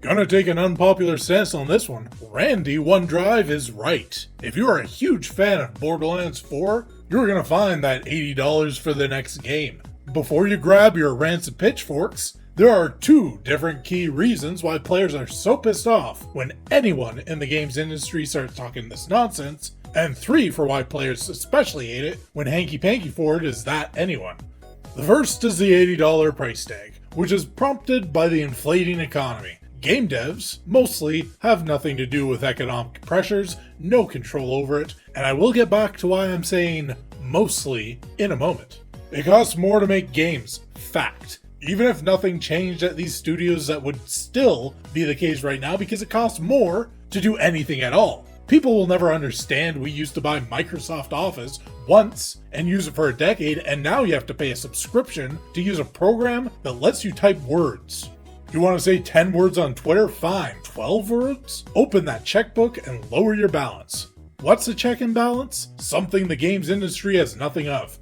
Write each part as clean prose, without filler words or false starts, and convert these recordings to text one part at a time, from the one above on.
Gonna take an unpopular stance on this one. Randy OneDrive is right. If you are a huge fan of Borderlands 4, you're gonna find that $80 for the next game. Before you grab your rancid pitchforks, there are two different key reasons why players are so pissed off when anyone in the games industry starts talking this nonsense, and three for why players especially hate it when Hanky Panky Ford is that anyone. The first is the $80 price tag, which is prompted by the inflating economy. Game devs, mostly, have nothing to do with economic pressures, no control over it, and I will get back to why I'm saying mostly in a moment. It costs more to make games, fact. Even if nothing changed at these studios, that would still be the case right now because it costs more to do anything at all. People will never understand we used to buy Microsoft Office once and use it for a decade, and now you have to pay a subscription to use a program that lets you type words. You want to say 10 words on Twitter? Fine. 12 words? Open that checkbook and lower your balance. What's a check and balance? Something the games industry has nothing of.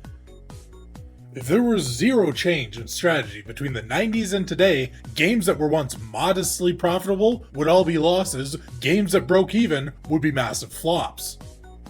If there was zero change in strategy between the 90s and today, games that were once modestly profitable would all be losses, games that broke even would be massive flops.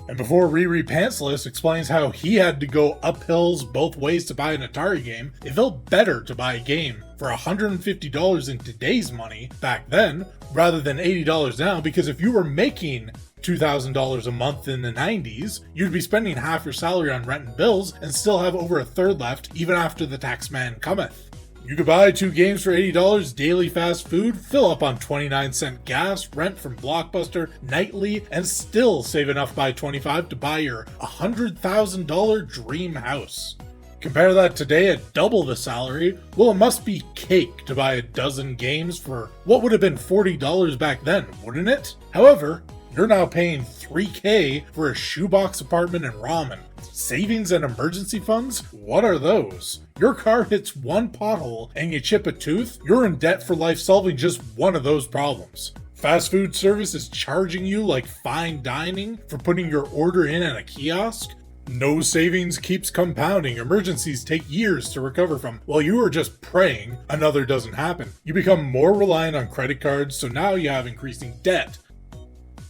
And before Riri Pantsless explains how he had to go up hills both ways to buy an Atari game, it felt better to buy a game for $150 in today's money back then, rather than $80 now, because if you were making $2,000 a month in the 90s, you'd be spending half your salary on rent and bills and still have over a third left even after the tax man cometh. You could buy 2 games for $80, daily fast food, fill up on 29-cent gas, rent from Blockbuster nightly, and still save enough by $25 to buy your $100,000 dream house. Compare that today at double the salary, well, it must be cake to buy a dozen games for what would have been $40 back then, wouldn't it? However, you're now paying $3,000 for a shoebox apartment and ramen. Savings and emergency funds? What are those? Your car hits one pothole and you chip a tooth? You're in debt for life solving just one of those problems. Fast food service is charging you like fine dining for putting your order in at a kiosk? No savings keeps compounding. Emergencies take years to recover from, while you are just praying another doesn't happen. You become more reliant on credit cards, so now you have increasing debt.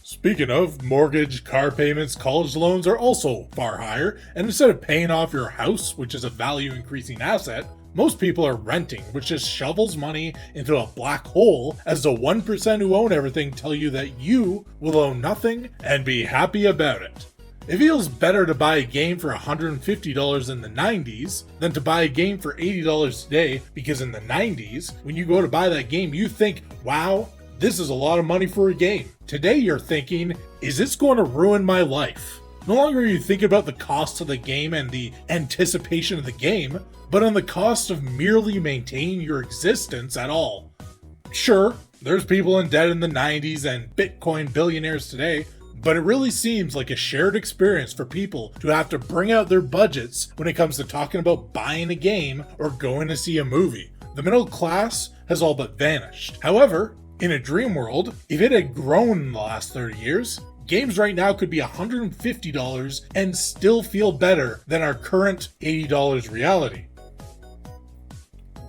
Speaking of, mortgage, car payments, college loans are also far higher, and instead of paying off your house, which is a value-increasing asset, most people are renting, which just shovels money into a black hole as the 1% who own everything tell you that you will own nothing and be happy about it. It feels better to buy a game for $150 in the 90s than to buy a game for $80 today, because in the 90s, when you go to buy that game, you think, wow, this is a lot of money for a game. Today you're thinking, is this going to ruin my life? No longer are you thinking about the cost of the game and the anticipation of the game, but on the cost of merely maintaining your existence at all. Sure, there's people in debt in the 90s and Bitcoin billionaires today, but it really seems like a shared experience for people to have to bring out their budgets when it comes to talking about buying a game or going to see a movie. The middle class has all but vanished. However, in a dream world, if it had grown in the last 30 years, games right now could be $150 and still feel better than our current $80 reality.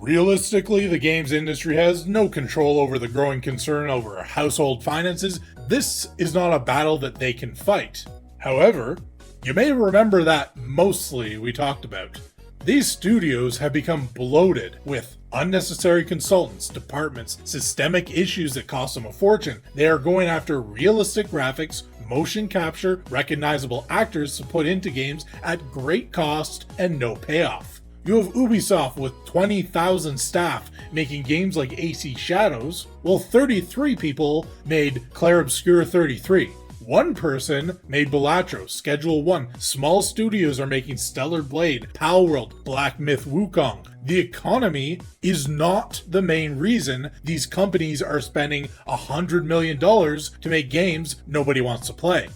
Realistically, the games industry has no control over the growing concern over household finances. This is not a battle that they can fight. However, you may remember that mostly we talked about. These studios have become bloated with unnecessary consultants, departments, systemic issues that cost them a fortune. They are going after realistic graphics, motion capture, recognizable actors to put into games at great cost and no payoff. You have Ubisoft with 20,000 staff making games like AC Shadows, while 33 people made Clair Obscur 33. One person made Balatro, Schedule 1. Small studios are making Stellar Blade, Palworld, Black Myth Wukong. The economy is not the main reason these companies are spending $100 million to make games nobody wants to play.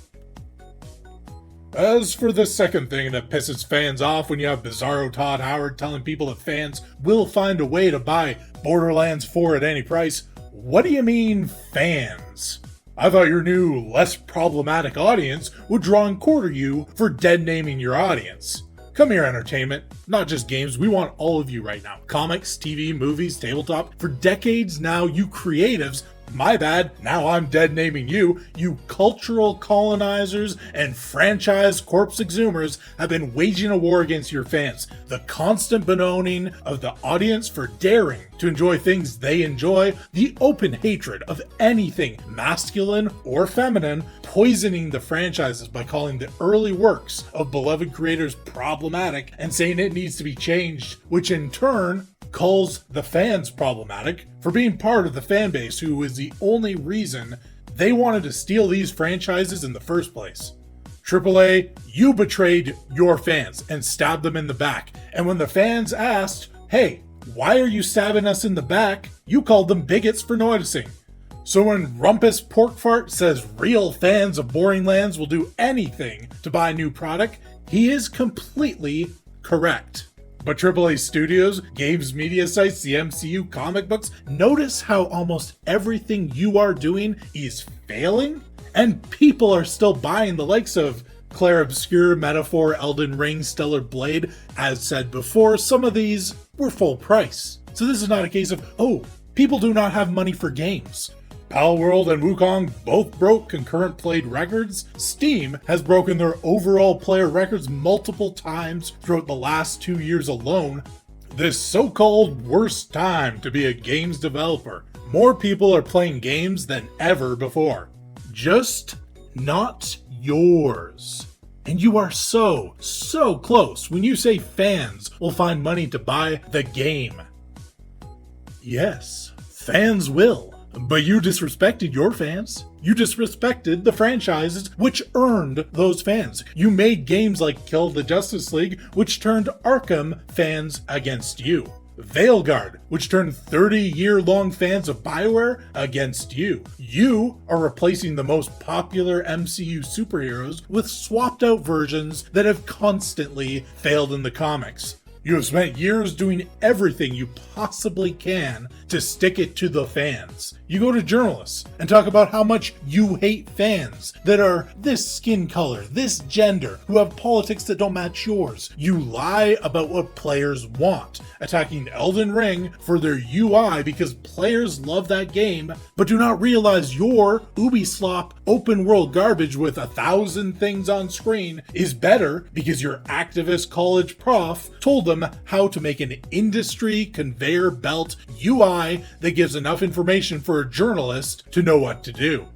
As for the second thing that pisses fans off when you have Bizarro Todd Howard telling people that fans will find a way to buy Borderlands 4 at any price, what do you mean fans? I thought your new, less problematic audience would draw and quarter you for dead naming your audience. Come here, entertainment. Not just games, we want all of you right now. Comics, TV, movies, tabletop. For decades now, you creatives My bad, now I'm dead naming you. You cultural colonizers and franchise corpse exhumers have been waging a war against your fans. The constant bemoaning of the audience for daring to enjoy things they enjoy, the open hatred of anything masculine or feminine, poisoning the franchises by calling the early works of beloved creators problematic and saying it needs to be changed, which in turn calls the fans problematic for being part of the fan base who is the only reason they wanted to steal these franchises in the first place. AAA, you betrayed your fans and stabbed them in the back, and when the fans asked, hey, why are you stabbing us in the back? You called them bigots for noticing. So when Rumpus Porkfart says real fans of Borderlands will do anything to buy a new product, he is completely correct. But AAA studios, games media sites, the MCU, comic books, notice how almost everything you are doing is failing? And people are still buying the likes of Claire Obscure, Metaphor, Elden Ring, Stellar Blade. As said before, some of these were full price. So this is not a case of, oh, people do not have money for games. Palworld and Wukong both broke concurrent played records. Steam has broken their overall player records multiple times throughout the last 2 years alone. This so-called worst time to be a games developer. More people are playing games than ever before. Just not yours. And you are so close when you say fans will find money to buy the game. Yes, fans will. But you disrespected your fans. You disrespected the franchises which earned those fans. You made games like Kill the Justice League, which turned Arkham fans against you. Veilguard, which turned 30-year-long fans of BioWare against you. You are replacing the most popular MCU superheroes with swapped-out versions that have constantly failed in the comics. You have spent years doing everything you possibly can to stick it to the fans. You go to journalists and talk about how much you hate fans that are this skin color, this gender, who have politics that don't match yours. You lie about what players want, attacking Elden Ring for their UI because players love that game, but do not realize your Ubisoft open world garbage with 1,000 things on screen is better because your activist college prof told them how to make an industry conveyor belt UI that gives enough information for a journalist to know what to do.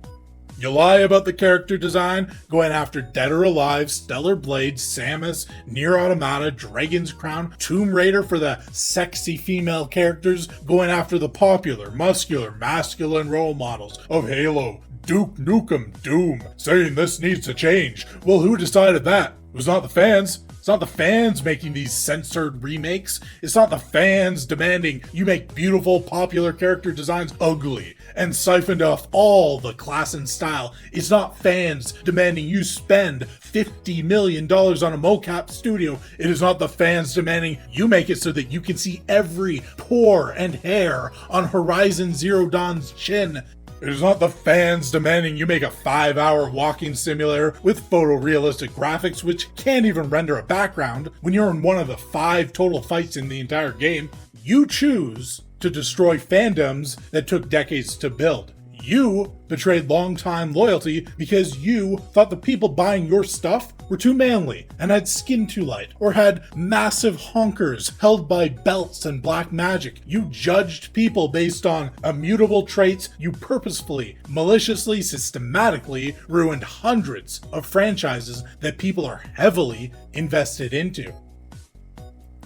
You lie about the character design, going after Dead or Alive, Stellar Blade, Samus, Nier Automata, Dragon's Crown, Tomb Raider for the sexy female characters, going after the popular, muscular, masculine role models of Halo, Duke Nukem, Doom, saying this needs to change. Well, who decided that? It was not the fans. It's not the fans making these censored remakes. It's not the fans demanding you make beautiful, popular character designs ugly and siphoned off all the class and style. It's not fans demanding you spend $50 million on a mocap studio. It is not the fans demanding you make it so that you can see every pore and hair on Horizon Zero Dawn's chin. It is not the fans demanding you make a 5-hour walking simulator with photorealistic graphics which can't even render a background when you're in one of the 5 total fights in the entire game. You choose to destroy fandoms that took decades to build. You betrayed long-time loyalty because you thought the people buying your stuff were too manly and had skin too light, or had massive honkers held by belts and black magic. You judged people based on immutable traits. You purposefully, maliciously, systematically ruined hundreds of franchises that people are heavily invested into.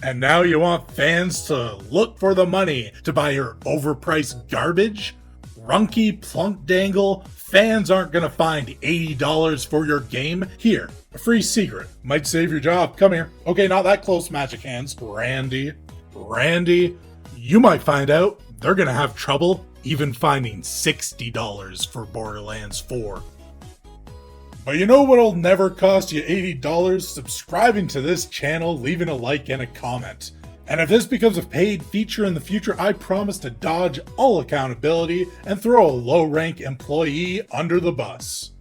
And now you want fans to look for the money to buy your overpriced garbage? Runky plunk dangle, fans aren't gonna find $80 for your game. Here, a free secret. Might save your job. Come here. Okay, not that close, magic hands. Randy, you might find out they're gonna have trouble even finding $60 for Borderlands 4. But you know what'll never cost you $80? Subscribing to this channel, leaving a like and a comment. And if this becomes a paid feature in the future, I promise to dodge all accountability and throw a low-rank employee under the bus.